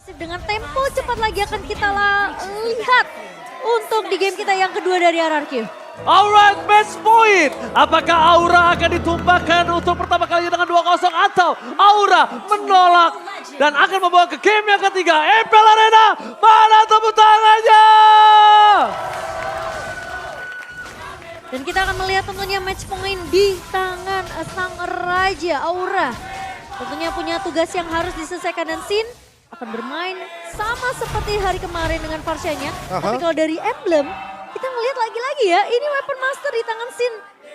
agresif dengan tempo cepat lagi akan kita lihat untuk di game kita yang kedua dari RRQ. Alright, match point. Apakah Aura akan ditumpahkan untuk pertama kalinya dengan 2-0 atau Aura menolak dan akan membawa ke game yang ketiga. Impel Arena, mana tepuk tangannya? Dan kita akan melihat tentunya match point di tangan sang Raja Aura. Tentunya punya tugas yang harus diselesaikan dan Sin akan bermain sama seperti hari kemarin dengan Farsianya. Tapi kalau dari Emblem, kita ngelihat lagi-lagi ya, ini Weapon Master di tangan Sin.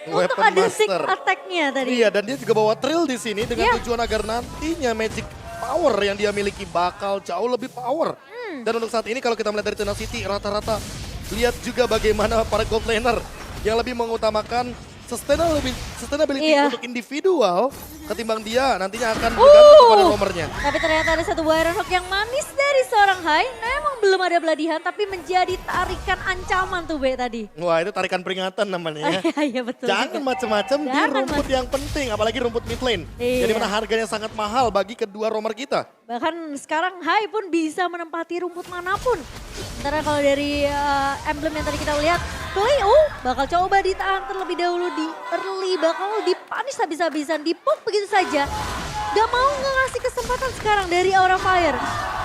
Untuk Weapon ada sneak Master. attack-nya tadi. Iya, dan dia juga bawa Trill di sini dengan Iya. tujuan agar nantinya magic power yang dia miliki bakal jauh lebih power. Dan untuk saat ini kalau kita melihat dari Tenacity, rata-rata lihat juga bagaimana para gold laner yang lebih mengutamakan sustainability Iya. untuk individual ketimbang dia nantinya akan bergantung kepada roamernya. Tapi ternyata ada satu buah Iron Hook yang manis dari seorang Hai. Memang belum ada beladihan tapi menjadi tarikan ancaman tuh B tadi. Wah, itu tarikan peringatan namanya ya. Iya betul. Jangan juga. macam-macam di Jangan rumput yang penting, apalagi rumput mid lane. Iya. Jadi mana harganya sangat mahal bagi kedua roamer kita. Bahkan sekarang Hai pun bisa menempati rumput manapun. Sementara kalau dari emblem yang tadi kita lihat, Cleo bakal coba ditahan terlebih dahulu di early, bakal dipunish habis-habisan, dipuk begitu saja. Gak mau ngasih kesempatan sekarang dari Aura Fire.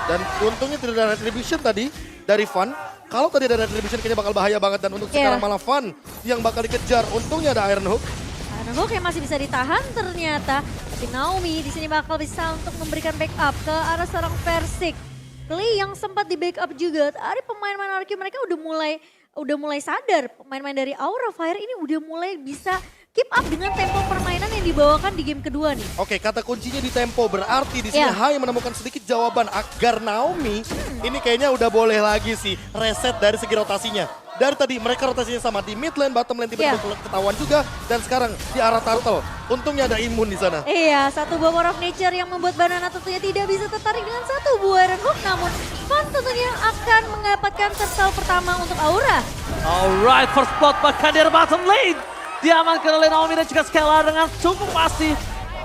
Dan untungnya tidak ada retribution tadi dari Fun. Kalau tadi ada retribution kayaknya bakal bahaya banget dan untuk Iya. sekarang malah Fun yang bakal dikejar. Untungnya ada Iron Hook. Iron Hook yang masih bisa ditahan ternyata. Tapi Naomi di sini bakal bisa untuk memberikan backup ke arah seorang Persik. Lee yang sempat di backup juga. Tadi pemain-pemain RQ mereka udah mulai sadar. Pemain-pemain dari Aura Fire ini udah mulai bisa keep up dengan tempo permainan yang dibawakan di game kedua nih. Oke, kata kuncinya di tempo berarti di sini Iya. Hai menemukan sedikit jawaban agar Naomi ini kayaknya udah boleh lagi sih reset dari segi rotasinya. Dari tadi mereka rotasinya sama di mid lane, bottom lane tiba-tiba Iya. ketahuan juga dan sekarang di arah turtle. Untungnya ada imun di sana. Iya, satu buah War of Nature yang membuat Banana tentunya tidak bisa tertarik dengan satu buah Iron Hook. Namun Fun tentunya akan mendapatkan turtle pertama untuk Aura. Alright, first spot bahkan di bottom lane. Diamankan oleh Naomi dan juga Scalar dengan cukup pasti.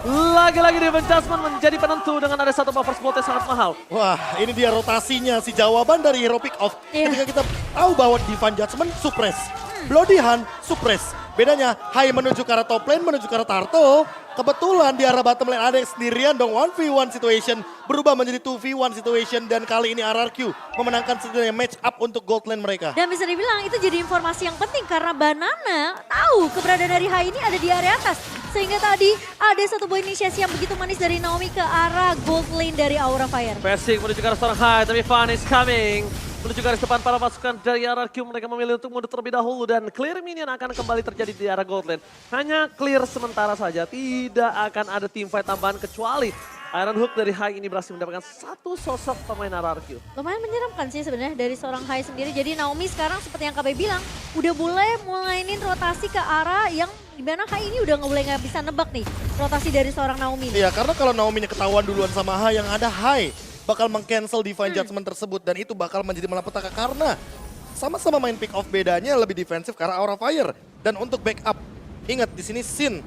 Lagi-lagi Divine Judgment menjadi penentu dengan ada satu buff first spot yang sangat mahal. Wah, ini dia rotasinya si jawaban dari Hero Pick Off. Iya. Ketika kita tahu bahwa Divine Judgment suppress, Bloody Hand suppress. Bedanya Hai menuju ke arah top lane, menuju ke arah turtle. Kebetulan di arah bottom lane ada yang sendirian dong 1v1 situation. Berubah menjadi 2v1 situation dan kali ini RRQ memenangkan setidaknya match up untuk gold lane mereka. Dan bisa dibilang itu jadi informasi yang penting karena Banana tahu keberadaan dari Hai ini ada di area atas. Sehingga tadi ada satu buah inisiasi yang begitu manis dari Naomi ke arah gold lane dari Aura Fire. Persik menuju ke arah seorang Hai, tapi Fun is coming. Menuju garis depan para pasukan dari RRQ, mereka memilih untuk mundur terlebih dahulu dan clear minion akan kembali terjadi di arah gold lane. Hanya clear sementara saja, tidak akan ada teamfight tambahan kecuali Iron Hook dari Hai ini berhasil mendapatkan satu sosok pemain RRQ. Lumayan menyeramkan sih sebenarnya dari seorang Hai sendiri. Jadi Naomi sekarang seperti yang KB bilang, udah mulainin rotasi ke arah yang dimana Hai ini udah nggak bisa nebak nih rotasi dari seorang Naomi. Iya, karena kalau Naomi ketahuan duluan sama Hai yang ada Hai bakal meng-cancel Divine Judgment tersebut dan itu bakal menjadi malapetaka karena sama-sama main pick off, bedanya lebih defensif karena Aura Fire. Dan untuk backup, ingat di sini Sin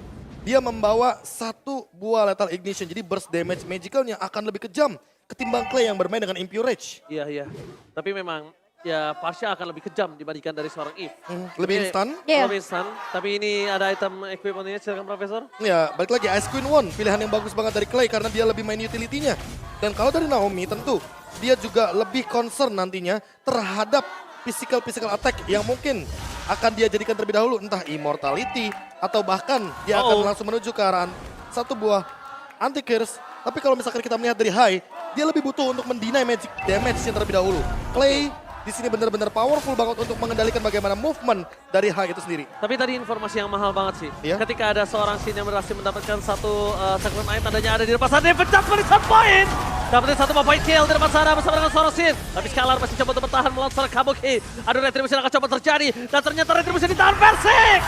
dia membawa satu buah lethal ignition, jadi burst damage magicalnya akan lebih kejam ketimbang Clay yang bermain dengan Impure Rage. Iya. Tapi memang ya Pasha akan lebih kejam dibandingkan dari seorang Eve. Lebih instan. Iya. Lebih instan. Tapi ini ada item equipment-nya, silakan Profesor. Ya, balik lagi Ice Queen One, pilihan yang bagus banget dari Clay karena dia lebih main utility-nya. Dan kalau dari Naomi tentu dia juga lebih concern nantinya terhadap physical attack yang mungkin akan dia jadikan terlebih dahulu, entah immortality atau bahkan dia akan langsung menuju ke arah satu buah anti-curse. Tapi kalau misalkan kita melihat dari Hai, dia lebih butuh untuk mendinai magic damage yang terlebih dahulu. Clay di sini benar-benar powerful banget untuk mengendalikan bagaimana movement dari Hai itu sendiri. Tapi tadi informasi yang mahal banget sih. Iya. Ketika ada seorang Sin yang berhasil mendapatkan satu segmen air, tandanya ada di depan sana. David Judgment di satu poin. Dapetin satu point kill di depan sana bersama dengan seorang Sin. Tapi Scalar masih coba untuk bertahan melawan seorang Kabuki. Ada retribution akan coba terjadi. Dan ternyata retribution ditahan Persik.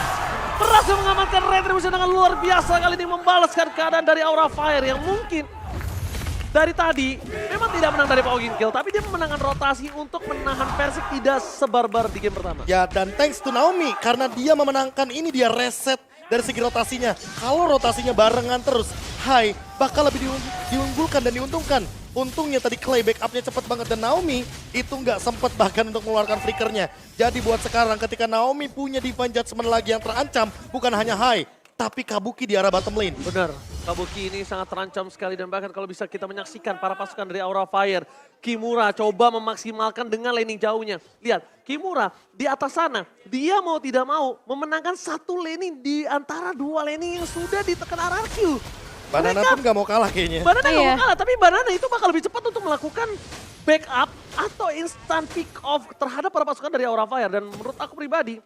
Berhasil mengamankan retribution dengan luar biasa kali ini membalaskan keadaan dari Aura Fire yang mungkin dari tadi memang tidak menang dari Pogging Kill, tapi dia memenangkan rotasi untuk menahan Persik tidak sebarbar di game pertama. Ya, dan thanks to Naomi karena dia memenangkan ini, dia reset dari segi rotasinya. Kalau rotasinya barengan terus, Hai bakal lebih diunggulkan dan diuntungkan Untungnya tadi Clay backupnya cepet banget dan Naomi itu nggak sempet bahkan untuk mengeluarkan flickernya. Jadi buat sekarang ketika Naomi punya Divine Judgment lagi yang terancam, bukan hanya Hai, tapi Kabuki di arah bottom lane. Benar, Kabuki ini sangat terancam sekali dan bahkan kalau bisa kita menyaksikan para pasukan dari Aura Fire. Kimura coba memaksimalkan dengan laning jauhnya. Lihat, Kimura di atas sana, dia mau tidak mau memenangkan satu laning di antara dua laning yang sudah ditekan RRQ. Banana pun nggak mau kalah kayaknya. Banana nggak Iya. mau kalah, tapi Banana itu bakal lebih cepat untuk melakukan backup atau instant pick off terhadap para pasukan dari Aura Fire. Dan menurut aku pribadi,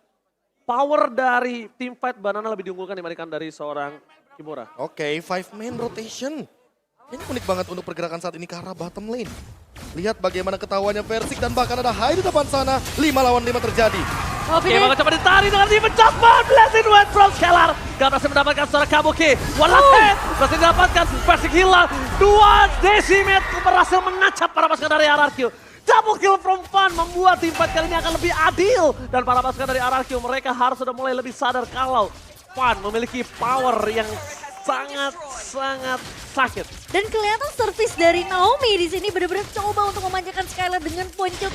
power dari team fight Banana lebih diunggulkan dibandingkan dari seorang Kimura. Oke, 5-man rotation. Ini unik banget untuk pergerakan saat ini ke arah bottom lane. Lihat bagaimana ketahuannya Versik dan bahkan ada Hai di depan sana. 5 lawan 5 terjadi. Oke, bakal coba ditarik dengan Divine Judgment. Blessing Wet from Scalar. Gak berhasil mendapatkan seorang Kabuki. One last hit. Berhasil didapatkan. Versik hilang. 2 Decimate berhasil menacap para pasukan dari RRQ. Double kill from Fun membuat tim fight kali ini akan lebih adil. Dan para pasukan dari RRQ mereka harus sudah mulai lebih sadar kalau Fun memiliki power yang sangat sakit. Dan kelihatan service dari Naomi di sini benar-benar coba untuk memanjakan Skylar dengan point kill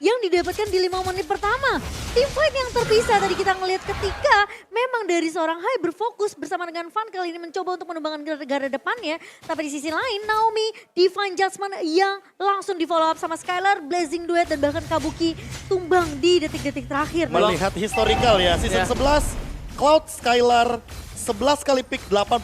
yang didapatkan di 5 menit pertama. Tim fight yang terpisah tadi kita ngelihat ketika memang dari seorang Hai berfokus bersama dengan Fun kali ini mencoba untuk mengembangkan gara depannya. Tapi di sisi lain Naomi, Divine Judgment yang langsung di follow up sama Skylar, Blazing Duet dan bahkan Kabuki tumbang di detik-detik terakhir. Melihat historical ya, season 11, Cloud Skylar 11 kali pick 81%.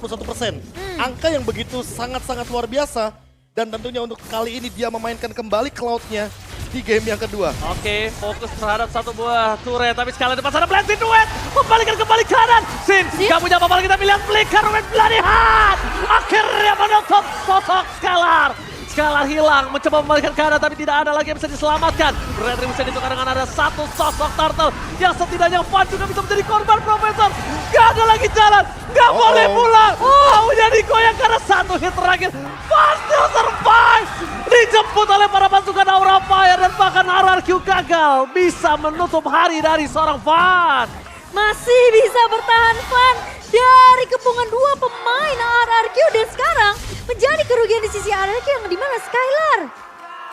Angka yang begitu sangat-sangat luar biasa. Dan tentunya untuk kali ini dia memainkan kembali Cloud-nya di game yang kedua. Oke, fokus terhadap satu buah turret. Tapi sekali depan sana Blessing Duet. Membalikan kembali kanan. Sin, gak punya apa-apa lagi kita lihat flicker. Bloody Heart. Akhirnya menutup sosok Scalar. Scalar hilang, mencoba membalikan kanan tapi tidak ada lagi yang bisa diselamatkan. Retribution ditukar dengan ada satu sosok turtle yang setidaknya Fun juga bisa menjadi korban Profesor. Gak ada lagi jalan, gak boleh pulang. Maunya digoyang karena satu hit terakhir. Fun still survive. Dijemput oleh para pasukan Aura Fire dan bahkan RRQ gagal bisa menutup hari dari seorang Fun. Masih bisa bertahan Fun dari kepungan 2 pemain RRQ dan sekarang menjadi kerugian di sisi RRQ yang dimana Skylar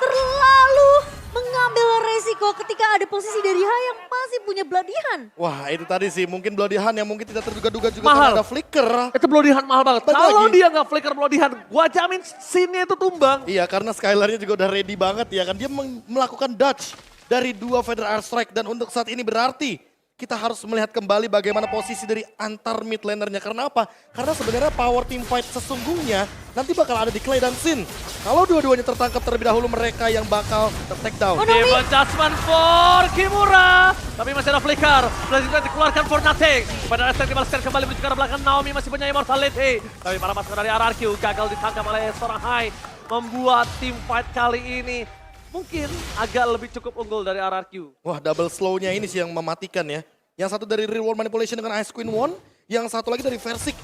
terlalu mengambil resiko ketika ada posisi dari Hai yang masih punya Bloody Hand. Wah itu tadi sih mungkin Bloody Hand yang mungkin tidak terduga-duga juga Mahal. karena ada flicker. Itu Bloody Hand mahal banget. Balik Kalau lagi. dia nggak flicker Bloody Hand, gua jamin scene-nya itu tumbang. Iya karena Skylarnya juga udah ready banget ya kan. Dia melakukan dodge dari 2 Feather Airstrike dan untuk saat ini berarti kita harus melihat kembali bagaimana posisi dari antar mid lanernya. Karena apa? Karena sebenarnya power team fight sesungguhnya nanti bakal ada di Clay dan Sin. Kalau dua-duanya tertangkap terlebih dahulu mereka yang bakal ter-take down. Divine Judgment for Kimura. Tapi masih ada flicker. Blazing Duet dikeluarkan for nothing. Pada Airstrike dibalaskan kembali menuju ke arah belakang. Naomi masih punya immortality. Tapi para pasukan dari RRQ gagal ditangkap oleh seorang Hai. Membuat team fight kali ini mungkin agak lebih cukup unggul dari RRQ. Wah double slow-nya ini sih yang mematikan ya. Yang satu dari Real World Manipulation dengan Ice Queen One. Yang satu lagi dari Versik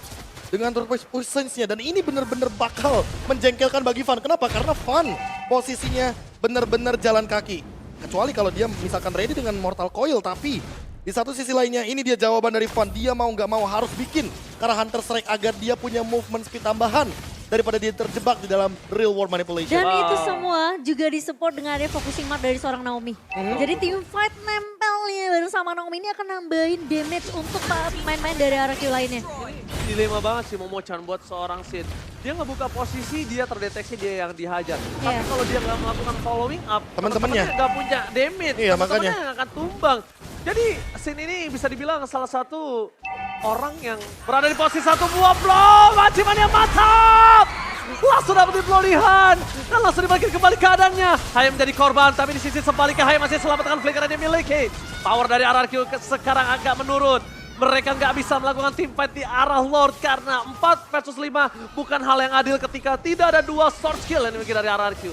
dengan Turquoise Presence-nya. Dan ini benar-benar bakal menjengkelkan bagi Fun. Kenapa? Karena Fun posisinya benar-benar jalan kaki. Kecuali kalau dia misalkan ready dengan Mortal Coil. Tapi di satu sisi lainnya ini dia jawaban dari Fun. Dia mau nggak mau harus bikin karena Hunter Strike agar dia punya movement speed tambahan. Daripada dia terjebak di dalam Real World Manipulation. Dan itu semua juga disupport dengan ada focusing mark dari seorang Naomi. Jadi tim fight nempelnya bersama Naomi ini akan nambahin damage untuk pemain-pemain dari RRQ lainnya. Dilema banget sih Momo-chan buat seorang Sin. Dia ngebuka posisi, dia terdeteksi dia yang dihajar. Tapi Iya. kalau dia nggak melakukan following up, Teman-temannya nggak punya damage. Iya, Teman-temannya makanya. akan tumbang. Jadi Sin ini bisa dibilang salah satu orang yang berada di posisi satu buah blow. Majiman yang mantap! Langsung dapetin Bloody Hand. Dan langsung dibalikin kembali keadaannya. Hai menjadi korban, tapi di sisi sebaliknya Hai masih selamatkan flicker yang dimiliki. Power dari RRQ sekarang agak menurun. Mereka nggak bisa melakukan team fight di arah Lord karena 4 versus 5 bukan hal yang adil ketika tidak ada 2 sword skill yang dimiliki dari RRQ.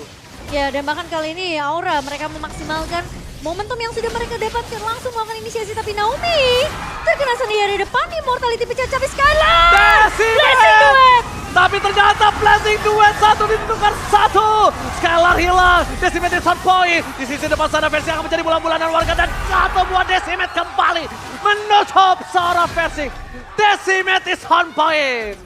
Ya dan bahkan kali ini Aura mereka memaksimalkan momentum yang sudah mereka dapatkan langsung melakukan inisiasi. Tapi Naomi terkena sendiri di depan, immortality pecah cabai Skylar. Blessing Duet. Tapi ternyata Blessing Duet satu ditukar satu. Skylar hilang, Decimate is on point. Di sisi depan sana versi akan menjadi bulan-bulanan warga dan satu buah Decimate kembali menutup seorang versi. Decimate is on point.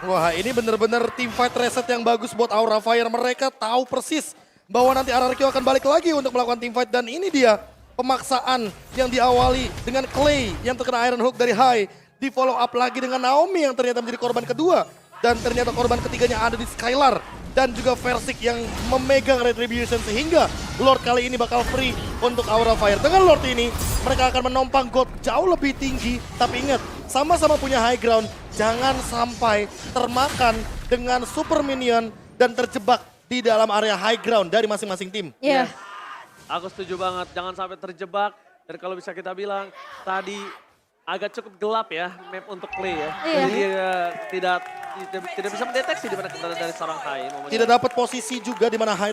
Wah, ini bener-bener team fight reset yang bagus buat Aura Fire. Mereka tahu persis bahwa nanti RRQ akan balik lagi untuk melakukan team fight. Dan ini dia pemaksaan yang diawali dengan Clay yang terkena Iron Hook dari Hai. Di follow up lagi dengan Naomi yang ternyata menjadi korban kedua. Dan ternyata korban ketiganya ada di Skylar. Dan juga Versik yang memegang Retribution sehingga Lord kali ini bakal free untuk Aura Fire. Dengan Lord ini mereka akan menompang God jauh lebih tinggi. Tapi ingat, sama-sama punya high ground. Jangan sampai termakan dengan super minion dan terjebak di dalam area high ground dari masing-masing tim. Iya. Aku setuju banget, jangan sampai terjebak. Dan kalau bisa kita bilang, tadi agak cukup gelap ya map untuk Clay ya. Iya. Jadi tidak bisa mendeteksi di mana keberadaan dari seorang Hai. Tidak dapat posisi juga di mana Hai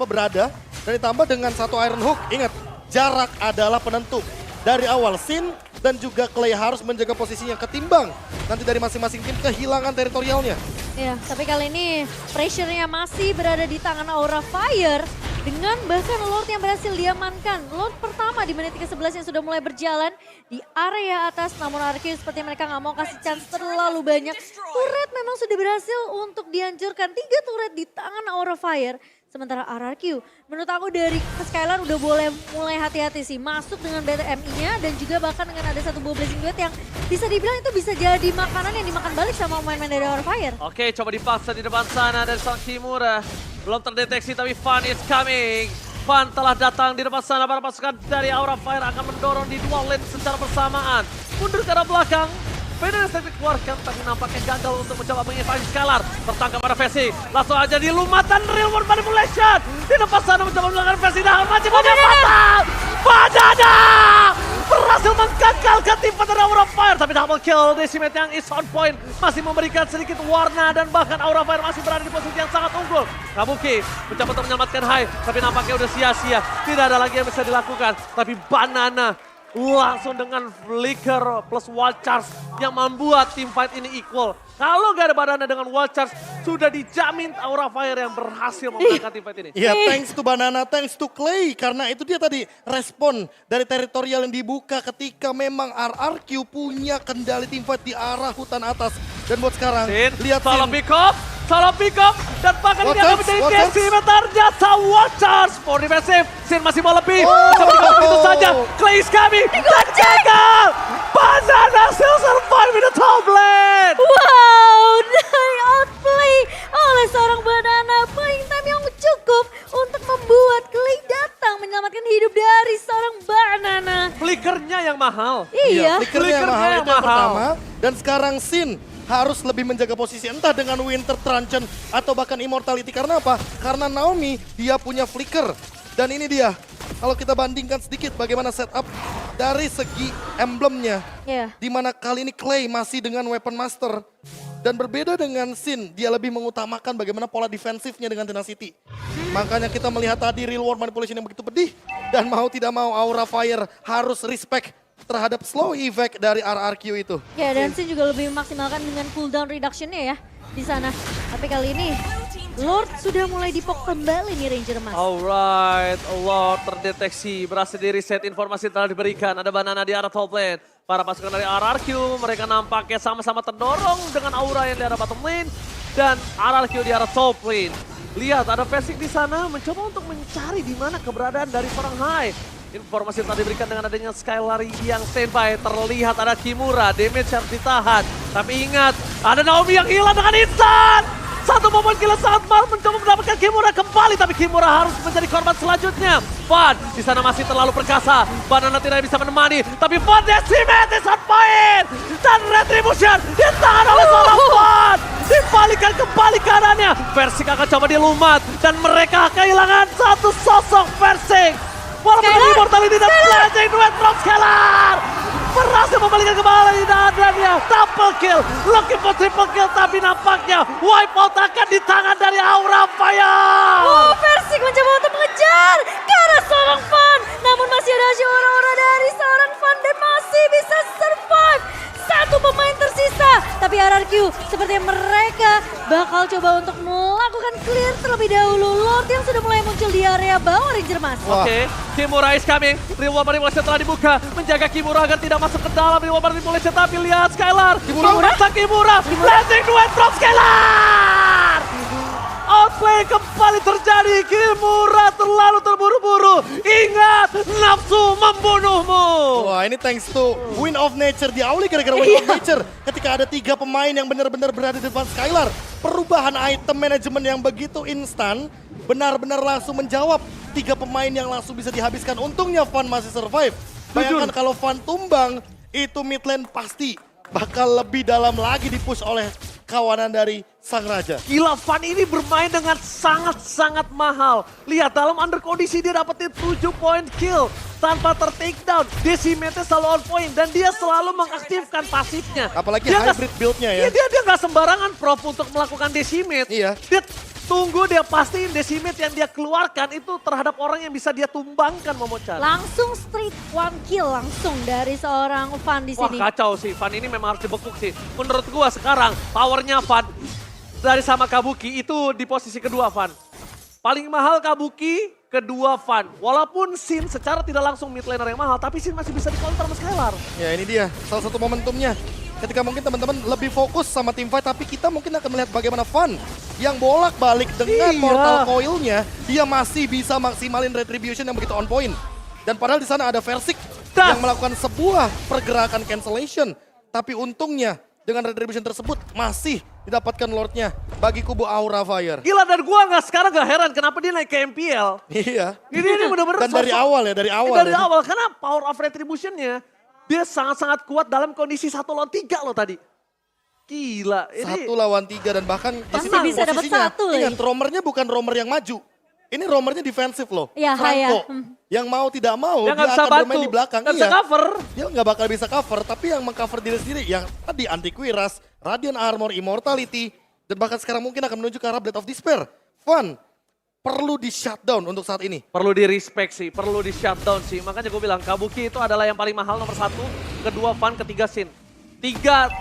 berada. Dan ditambah dengan satu Iron Hook, ingat jarak adalah penentu. Dari awal Sin dan juga Clay harus menjaga posisinya ketimbang nanti dari masing-masing tim kehilangan teritorialnya. Iya, tapi kali ini pressure-nya masih berada di tangan Aura Fire. Dengan bahkan Lord yang berhasil diamankan. Lord pertama di menit ke-11 yang sudah mulai berjalan di area atas. Namun RRQ seperti mereka nggak mau kasih chance terlalu banyak. Turret memang sudah berhasil untuk dihancurkan. 3 turret di tangan Aura Fire. Sementara RRQ, menurut aku dari Skylar udah boleh mulai hati-hati sih. Masuk dengan BTMI-nya dan juga bahkan dengan ada satu buah Blazing Duet yang bisa dibilang itu bisa jadi makanan yang dimakan balik sama pemain-pemain dari Aura Fire. Oke, coba dipaksa di depan sana dari sang Kimura. Belum terdeteksi tapi Fun is coming. Fun telah datang di depan sana. Para pasukan dari Aura Fire akan mendorong di dua lane secara bersamaan. Mundur ke arah belakang. Fenris dikeluarkan tapi nampaknya gagal untuk mencoba menginvasi Skylar. Tertangkap pada Vesi. Langsung aja di lumatan Real World Manipulation. Di depan sana mencoba melakukan Vesi. Nah, masih banyak fatal. Banana! Berhasil menggagalkan tim dari Aura Fire. Tapi double kill Decimate yang is on point. Masih memberikan sedikit warna dan bahkan Aura Fire masih berada di posisi yang sangat unggul. Kabuki mencoba untuk menyelamatkan Hai. Tapi nampaknya udah sia-sia. Tidak ada lagi yang bisa dilakukan. Tapi Banana langsung dengan flicker plus wild charge yang membuat team fight ini equal. Kalau gak ada Banana dengan wild charge, sudah dijamin Aura Fire yang berhasil memenangkan team fight ini. Ya, thanks to Banana, thanks to Clay. Karena itu dia tadi respon dari teritorial yang dibuka ketika memang RRQ punya kendali team fight di arah hutan atas. Dan buat sekarang, lihat solo pick up, dan bahkan ini akan menjadi Decimeter jasa wild charge. For defensive, Sin masih mau lebih. Itu saja, Clay is coming, dan gagal. Banana still survive in the top lane. Wow, dari outplay oleh seorang Banana. Playing time yang cukup untuk membuat Clay datang menyelamatkan hidup dari seorang Banana. Flickernya yang mahal. Iya. Flickernya yang mahal Flickernya itu yang mahal. pertama. Dan sekarang Sin harus lebih menjaga posisi entah dengan Winter Truncheon atau bahkan Immortality. Karena apa? Karena Naomi dia punya flicker. Dan ini dia, kalau kita bandingkan sedikit bagaimana setup dari segi emblemnya. Iya. Dimana kali ini Clay masih dengan Weapon Master. Dan berbeda dengan Sin, dia lebih mengutamakan bagaimana pola defensifnya dengan Tenacity. Makanya kita melihat tadi Real World Manipulation yang begitu pedih. Dan mau tidak mau Aura Fire harus respect terhadap slow effect dari RRQ itu. Ya, dan Sin juga lebih memaksimalkan dengan cooldown reduction-nya ya di sana. Tapi kali ini Lord sudah mulai dipok kembali nih Ranger Mas. Alright, Lord terdeteksi, berhasil di reset, informasi telah diberikan. Ada Banana di arah top lane. Para pasukan dari RRQ, mereka nampaknya sama-sama terdorong dengan Aura yang di arah bottom lane. Dan RRQ di arah top lane. Lihat, ada Versik di sana mencoba untuk mencari di mana keberadaan dari seorang Hai. Informasi telah diberikan dengan adanya Skylar yang standby. Terlihat ada Kimura, damage harus ditahan. Tapi ingat, ada Naomi yang hilang dengan instan. Satu momen kill sangat mal mencoba mendapatkan Kimura kembali. Tapi Kimura harus menjadi korban selanjutnya. Fun di sana masih terlalu perkasa. Banana tidak bisa menemani. Tapi Fun Decimate is on point. Dan Retribution ditahan oleh seorang Fun. Dibalikan kembali kanannya. Versik akan coba dilumat. Dan mereka kehilangan satu sosok Versik. Walaupun Immortality dan Blazing Duet from Skylar. Berhasil membalikan kembali dadanya. Double kill. Looking for triple kill. Tapi nampaknya wipe out akan di tangan dari Aura Fire. Oh, Versik mencoba untuk mengejar ke arah seorang Fun. Namun masih ada aura-aura dari seorang Fun dan masih bisa survive. Satu pemain tersisa. Tapi RRQ seperti mereka bakal bakal coba untuk melakukan clear terlebih dahulu. Lord yang sudah mulai muncul di area bawah Ranger Mas. Wah. Oke, Kimura is coming. Reward manipulation telah dibuka. Menjaga Kimura agar tidak masuk ke dalam reward manipulation. Tapi lihat Skylar. Kimura. Blazing duet from Skylar. Outplay kembali terjadi. Kimura terlalu terburu-buru. Ingat, nafsu membunuhmu. Wah, ini thanks to Wind of Nature. Diawali gara-gara Wind of Nature. Ketika ada 3 pemain yang benar-benar berada di depan Skylar. Perubahan item manajemen yang begitu instan. Benar-benar langsung menjawab. 3 pemain yang langsung bisa dihabiskan. Untungnya Fan masih survive. Bayangkan kalau Fan tumbang, itu mid lane pasti bakal lebih dalam lagi dipush oleh kawanan dari Sang Raja. Gila, Fan ini bermain dengan sangat-sangat mahal. Lihat, dalam under kondisi dia dapetin 7 point kill tanpa ter-takedown. Decimate-nya selalu on point dan dia selalu mengaktifkan pasifnya. Apalagi Dia nggak- hybrid build-nya ya. Iya, dia nggak sembarangan Prof untuk melakukan decimate. Iya. Dia tunggu, dia pastiin decimate yang dia keluarkan itu terhadap orang yang bisa dia tumbangkan, Momochan. Langsung street 1 kill langsung dari seorang Fan di Wah, sini. kacau sih. Fan ini memang harus dibekuk sih. Menurut gua sekarang powernya Fan dari sama Kabuki itu di posisi kedua Fan. Paling mahal Kabuki, kedua Fan. Walaupun Sin secara tidak langsung mid laner yang mahal, tapi Sin masih bisa di-counter sama Skylar. Ya ini dia, salah satu momentumnya. Ketika mungkin teman-teman lebih fokus sama team fight, tapi kita mungkin akan melihat bagaimana Fan yang bolak-balik dengan Iya. Mortal Coil-nya, dia masih bisa maksimalin Retribution yang begitu on point. Dan padahal di sana ada Versik yang melakukan sebuah pergerakan cancellation. Tapi untungnya dengan Retribution tersebut masih didapatkan Lordnya bagi kubu Aura Fire. Gila, dan gua sekarang nggak heran kenapa dia naik ke MPL. Iya. Ini bener-bener Dan dari sosok- awal ya, dari awal. Dari ya. awal, karena power of retribution-nya dia sangat-sangat kuat dalam kondisi 1 lawan 3 loh tadi. Gila, ini 1 lawan 3 dan bahkan di Masih sini bisa dapat posisinya, 1 lagi. ingat romernya bukan romer yang maju. Ini romernya defensif loh. Iya, Franco. Haya. Yang mau tidak mau dia dia nggak bisa akan bantu, bermain di belakang. nggak bisa Iya. cover. Dia nggak bakal bisa cover, tapi yang mengcover diri sendiri yang tadi Antiquiras, Radiant Armor, Immortality, dan bahkan sekarang mungkin akan menuju ke arah Blade of Despair. Fun, perlu di shutdown untuk saat ini. Perlu di respect sih, perlu di shutdown sih. Makanya gue bilang Kabuki itu adalah yang paling mahal nomor 1, kedua Fan, ketiga Sin. Tiga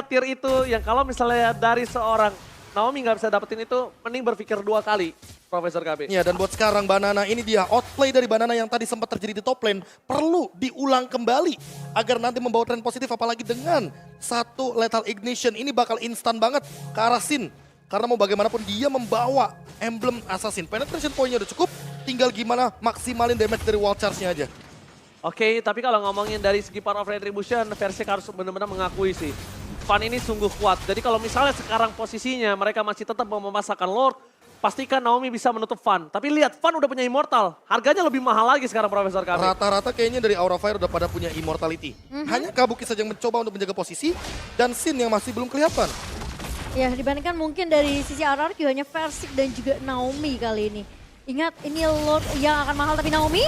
tier itu yang kalau misalnya dari seorang Naomi nggak bisa dapetin itu, mending berpikir 2 kali, Profesor KB. Ya, dan buat sekarang Banana ini dia outplay dari Banana yang tadi sempat terjadi di top lane perlu diulang kembali agar nanti membawa tren positif, apalagi dengan 1 lethal ignition ini bakal instan banget ke arah Sin. Karena mau bagaimanapun dia membawa emblem assassin. Penetration point-nya udah cukup, tinggal gimana maksimalin damage dari wall charge-nya aja. Oke, tapi kalau ngomongin dari segi power of retribution, Versik harus benar-benar mengakui sih. Fan ini sungguh kuat. Jadi kalau misalnya sekarang posisinya mereka masih tetap mau memasakkan Lord, pastikan Naomi bisa menutup Fan. Tapi lihat, Fan udah punya Immortal. Harganya lebih mahal lagi sekarang, Profesor KB. Rata-rata kayaknya dari Aura Fire udah pada punya immortality. Hanya Kabuki saja yang mencoba untuk menjaga posisi dan Sin yang masih belum kelihatan. Ya, dibandingkan mungkin dari sisi RRQ hanya Versik dan juga Naomi kali ini. Ingat, ini Lord yang akan mahal tapi Naomi,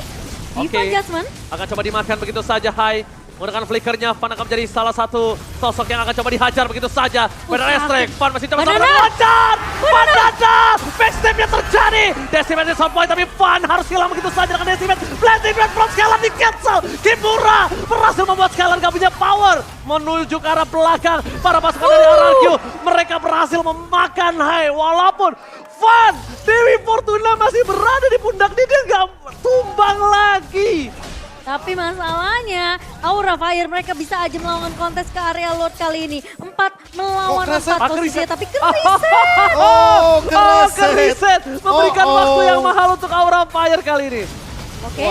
Diva Jasmine. Akan coba dimakan begitu saja, Hai. Menggunakan flickernya, Fan akan menjadi salah satu sosok yang akan coba dihajar begitu saja. Benar strike, Fan masih coba loncat! Fan datang! Backstepnya terjadi! Decimate is on point, tapi Fan harus hilang begitu saja dengan Decimate. Blazing Red from Skylar di cancel! Kimura berhasil membuat Skylar gak punya power. Menuju ke arah belakang, para pasukan dari RRQ. Mereka berhasil memakan Hai, walaupun Fan, Dewi Fortuna masih berada di pundak dia gak tumbang lagi. Tapi masalahnya, Aura Fire mereka bisa aja melawan kontes ke area Lord kali ini. 4 melawan 4 posisinya, tapi keriset. Oh, keriset. Memberikan waktu yang mahal untuk Aura Fire kali ini. Oke,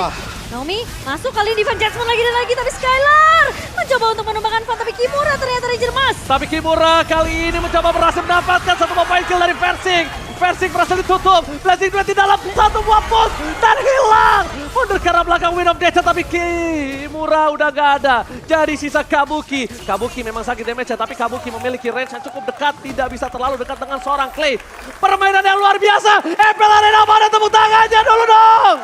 Naomi masuk kali ini Diva Jasmine lagi dan lagi, tapi Skylar mencoba untuk menumbangkan Fan, tapi Kimura ternyata Ranger Mas. Tapi Kimura kali ini mencoba berhasil mendapatkan 1 mobile kill dari Versik. Versik berhasil ditutup, Blazing Duet di dalam 1 buah push dan hilang. Mundur ke arah belakang Wind of Nature, tapi Kimura udah gak ada. Jadi sisa Kabuki. Kabuki memang sakit damage, tapi Kabuki memiliki range yang cukup dekat, tidak bisa terlalu dekat dengan seorang Clay. Permainan yang luar biasa. MPL Arena, mana tepuk tangannya dulu dong.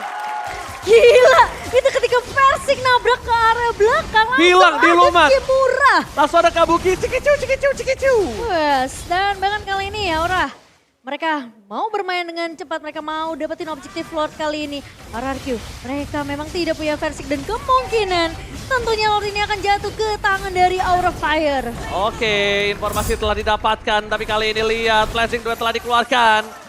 Gila, itu ketika Versik nabrak ke area belakang langsung Hilang di ada lumat. Kimura. Langsung ada Kabuki, cikicu. Wes, dan bahkan kali ini ya Aura Mereka mau bermain dengan cepat, mereka mau dapetin objektif Lord kali ini. RRQ, mereka memang tidak punya Versik dan kemungkinan tentunya Lord ini akan jatuh ke tangan dari Aura Fire. Oke, informasi telah didapatkan, tapi kali ini lihat Blazing Duet telah dikeluarkan.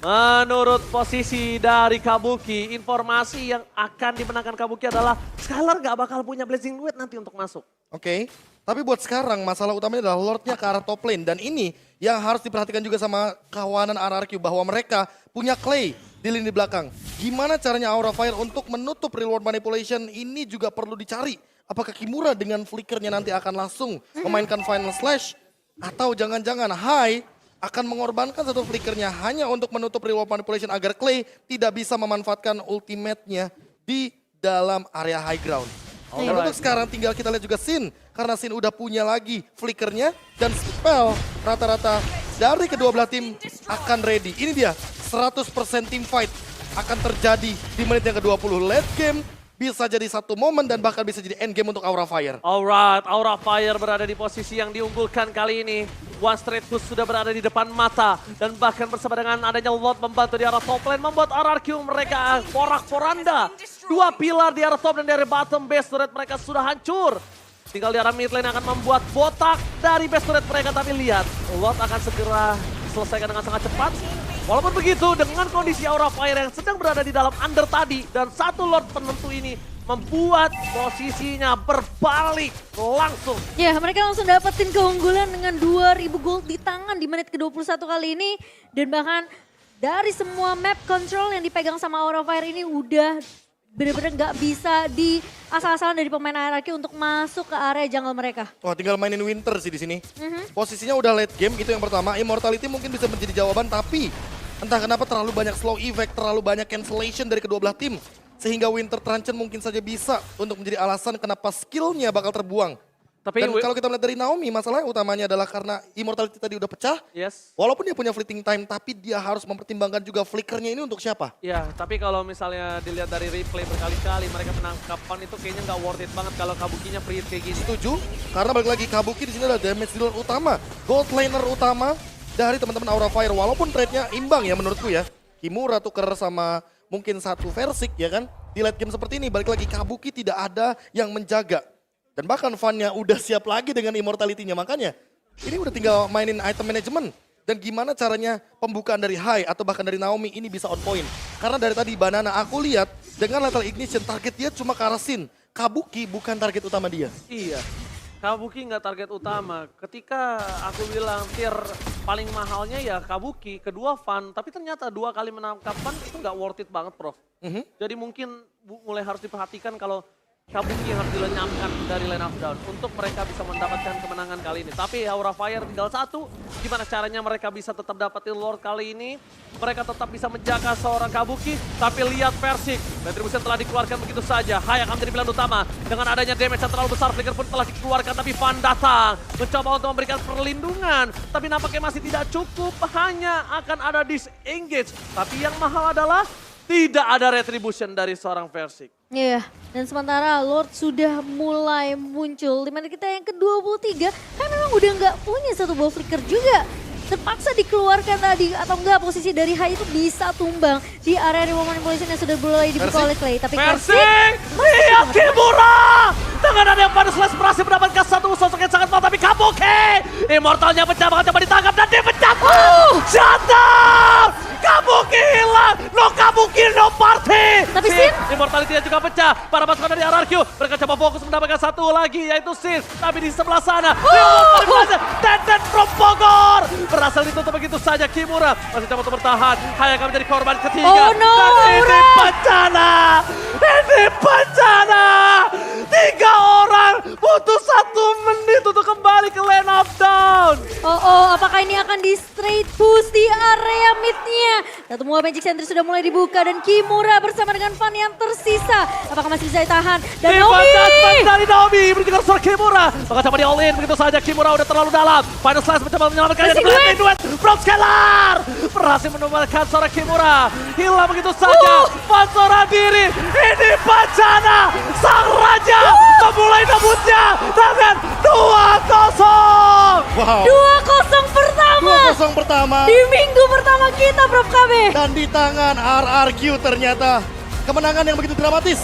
Menurut posisi dari Kabuki, informasi yang akan dimenangkan Kabuki adalah Skylar gak bakal punya Blazing Duet nanti untuk masuk. Oke, tapi buat sekarang masalah utamanya adalah Lordnya ke arah top lane. Dan ini yang harus diperhatikan juga sama kawanan RRQ bahwa mereka punya Clay di lini belakang. Gimana caranya Aura Fire untuk menutup reward manipulation ini juga perlu dicari. Apakah Kimura dengan flickernya nanti akan langsung memainkan Final Slash? Atau jangan-jangan Hai akan mengorbankan satu flickernya hanya untuk menutup reward manipulation agar Clay tidak bisa memanfaatkan ultimate-nya di dalam area high ground. Dan untuk sekarang tinggal kita lihat juga Sin. Karena Sin udah punya lagi flickernya dan spell rata-rata dari kedua belah tim akan ready. Ini dia 100% team fight akan terjadi di menit yang ke-20. Late game bisa jadi satu momen dan bahkan bisa jadi end game untuk Aura Fire. Alright, Aura Fire berada di posisi yang diunggulkan kali ini. One Straight Push sudah berada di depan mata. Dan bahkan bersama dengan adanya Lord membantu di arah top lane. Membuat RRQ mereka porak-poranda. Dua pilar di arah top dan dari bottom base turret mereka sudah hancur. Tinggal di arah mid lane akan membuat botak dari base turret mereka. Tapi lihat, Lord akan segera selesaikan dengan sangat cepat. Walaupun begitu, dengan kondisi Aura Fire yang sedang berada di dalam under tadi. Dan satu Lord penentu ini membuat posisinya berbalik langsung. Ya, mereka langsung dapetin keunggulan dengan 2000 gold di tangan di menit ke-21 kali ini. Dan bahkan dari semua map control yang dipegang sama Aura Fire ini udah bener-bener gak bisa di asal-asalan dari pemain RRQ untuk masuk ke area jungle mereka. Wah, tinggal mainin Winter sih di sini. Posisinya udah late game, itu yang pertama. Immortality mungkin bisa menjadi jawaban, tapi entah kenapa terlalu banyak slow effect, terlalu banyak cancellation dari kedua belah tim. Sehingga Winter Truncheon mungkin saja bisa untuk menjadi alasan kenapa skillnya bakal terbuang. Tapi Dan kalau kita melihat dari Naomi, masalah utamanya adalah karena Immortality tadi udah pecah. Yes. Walaupun dia punya fleeting time, tapi dia harus mempertimbangkan juga flickernya ini untuk siapa. Ya, tapi kalau misalnya dilihat dari replay berkali-kali, mereka penangkapan itu kayaknya nggak worth it banget kalau Kabukinya free hit kayak gini. Setuju, karena balik lagi Kabuki di sini adalah damage dealer utama, gold laner utama dari teman-teman Aura Fire. Walaupun trade-nya imbang ya menurutku ya. Kimura tuker sama mungkin satu Versik ya kan. Di late game seperti ini balik lagi Kabuki tidak ada yang menjaga. Dan bahkan Van-nya udah siap lagi dengan Immortality-nya. Makanya ini udah tinggal mainin item management. Dan gimana caranya pembukaan dari Hai atau bahkan dari Naomi ini bisa on point. Karena dari tadi Banana aku lihat dengan Lethal Ignition target dia cuma ke arah Sin. Kabuki bukan target utama dia. Iya, Kabuki nggak target utama. Ketika aku bilang tier paling mahalnya ya Kabuki, kedua Van. Tapi ternyata dua kali menangkap Van itu nggak worth it banget, Prof. Jadi mungkin mulai harus diperhatikan kalau Kabuki harus dilenyapkan dari line of down untuk mereka bisa mendapatkan kemenangan kali ini. Tapi Aura Fire tinggal satu, gimana caranya mereka bisa tetap dapetin Lord kali ini. Mereka tetap bisa menjaga seorang Kabuki, tapi lihat Versik. Retribution telah dikeluarkan begitu saja. Hai akan menjadi pilihan utama. Dengan adanya damage yang terlalu besar, Flicker pun telah dikeluarkan, tapi Van datang. Mencoba untuk memberikan perlindungan, tapi nampaknya masih tidak cukup. Hanya akan ada disengage. Tapi yang mahal adalah tidak ada retribution dari seorang Versik. Iya, dan sementara Lord sudah mulai muncul. Dimana kita yang ke-23 kan memang udah nggak punya satu buah flicker juga. Terpaksa dikeluarkan tadi atau enggak posisi dari Hai itu bisa tumbang di area reward manipulation yang sudah mulai dibuka oleh Clay. Tapi Versik, lihat Kimura! Dengan ada yang pada slash berhasil mendapatkan satu sosok yang sangat mantap, tapi Kabuki! Immortalnya pecah, bakal coba ditangkap dan dipecat! Shutdown! Kabuki hilang! No Kabuki, no party! Tapi Sin? Immortality juga pecah. Para pasukan dari RRQ, mereka coba fokus mendapatkan satu lagi, yaitu Sin. Tapi di sebelah sana, Teten from Bogor! Berhasil ditutup begitu saja Kimura. Masih coba untuk bertahan. Hai akan menjadi korban ketiga. Oh no, dan ini bencana! Ini bencana! 3 orang butuh 1 menit untuk kembali ke lane of down. Apakah ini akan di straight push di area mid-nya? Satu buah Magic Sentry sudah mulai dibuka dan Kimura bersama dengan Van yang tersisa. Apakah masih bisa ditahan? Dan Naomi! Dari Naomi berjalan suara Kimura. Maka coba di all in begitu saja. Kimura udah terlalu dalam. Final Slash mencoba menyelamatkannya di belakang duet. From Scalar! Berhasil menemukan suara Kimura. Hilang begitu saja. Van seorang diri. Ini bencana. Sang Raja memulai debutnya dengan 2-0. Wow. 2-0 pertama. kosong pertama. Di minggu pertama kita Prof KB. Dan di tangan RRQ ternyata kemenangan yang begitu dramatis.